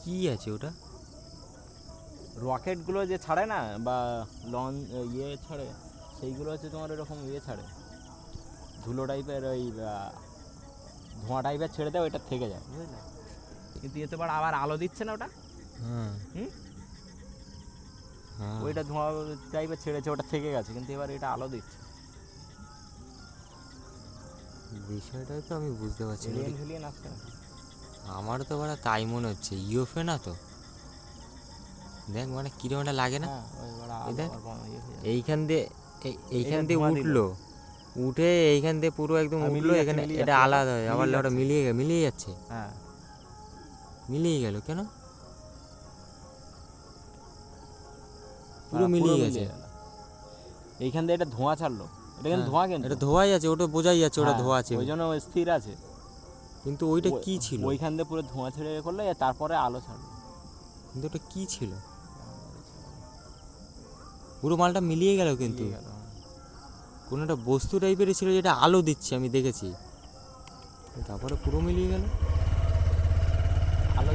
কি আছে ওটা? রকেটগুলো যে ছাড়ে না, বা ইয়ে ছাড়ে, সেইগুলো হচ্ছে তোমার এরকম ইয়ে ছাড়ে, ধুলো টাইপের, ওই ধোঁয়া টাইপের ছেড়ে দেয়, ওইটা থেকে যায়, বুঝলে? কিন্তু এতে আবার আলো দিচ্ছে না ওটা। হ্যাঁ হুম, হ্যাঁ, ওইটা ধোঁয়া টাইপের ছেড়েছে, ওটা থেকে গেছে, কিন্তু এবার এটা আলো দিচ্ছে। বিষয়টাই তো আমি বুঝতে পারছি না। এলিয়েন ফেলিয়েন আসছে না। আমারও তো বড় তাই মনে হচ্ছে, ইউএফও না তো। দেখ মানে কিরম একটা লাগে না। হ্যাঁ, ওই এই দেখ, ইয়ে হয়ে যাবে। এইখান দিয়ে এইখান দিয়ে ধোঁয়া দিল। উঠলো, উঠে এইখান দিয়ে পুরো একদম আর উঠলো, মিলিয়ে যাচ্ছে, এখানে মিলিয়ে এটা যাচ্ছে, আলাদা হয়, আবার মিলিয়ে ওটা যাচ্ছে। মিলিয়ে যাচ্ছে। হ্যাঁ, মিলিয়ে গেল কেন? পুরো হ্যাঁ, মিলিয়ে গেছে। গেল। এইখান দিয়ে এটা ধোঁয়া ছাড়লো, এটা কিন্তু হ্যাঁ, ধোঁয়া, কিন্তু এটা ধোঁয়াই আছে, ওটা বোঝাই যাচ্ছে ওটা হ্যাঁ, ধোঁয়া আছে। ওই জন্য ওই স্থির আছে। কিন্তু ওইটা কি ছিল? ওইখান দিয়ে পুরো ধোঁয়া ছেড়ে করলে তারপরে আলো ছাড়লো। কিন্তু ওটা কি ছিল? পুরো মালটা মিলিয়ে গেল, কিন্তু মিলিয়ে গেল, হ্যাঁ। কোনো একটা বস্তু টাইপের ছিল যেটা আলো দিচ্ছে, আমি দেখেছি, তারপরে পুরো মিলিয়ে গেল।